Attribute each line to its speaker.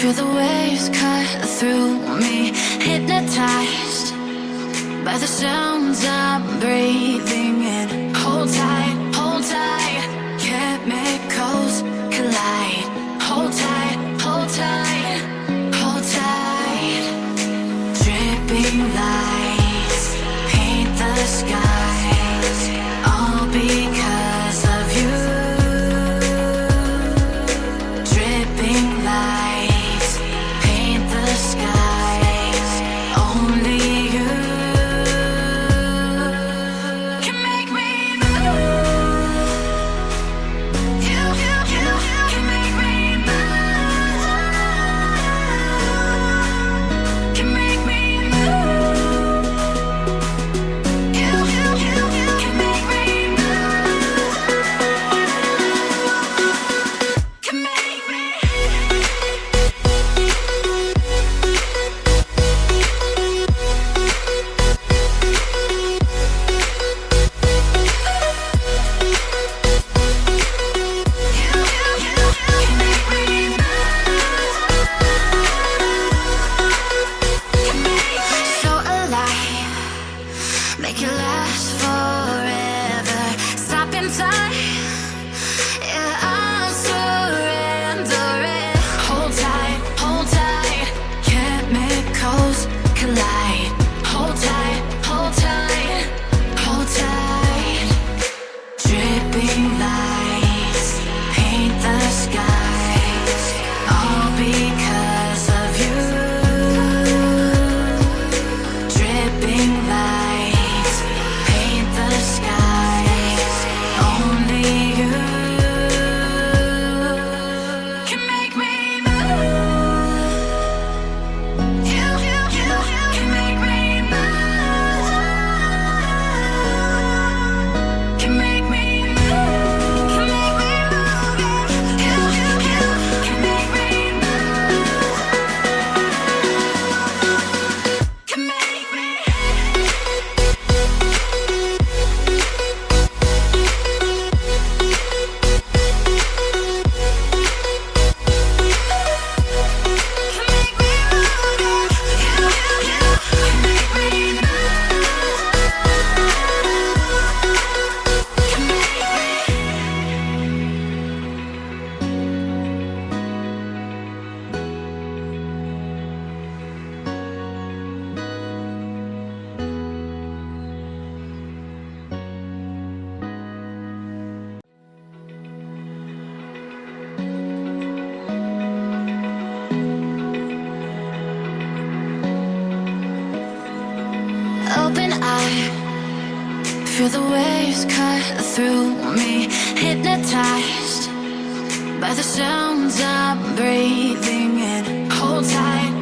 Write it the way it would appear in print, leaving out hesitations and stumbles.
Speaker 1: Feel the waves cut through me, hypnotized by the sounds I'm breathing in. Hold tight, hold tight, chemicals collide. Hold tight, hold tight, hold tight. Dripping lights paint the skies, all because of you. Dripping lights paint the skies, only you can make me move. You can make me move. Can make me move. You can make me move. Can make me. So alive, make it last forever. Stop in time, yeah, I'm surrendering. Hold tight, chemicals collide. Hold tight, hold tight, hold tight. Dripping lights paint the skies, all because of you. Dripping lights paint the skies, only you can make me move. You can make me move. Can make me move. Can make me move. You can make me move. Can make me. Open eye, feel the waves cut through me, hypnotized by the sounds I'm breathing in. Hold tight,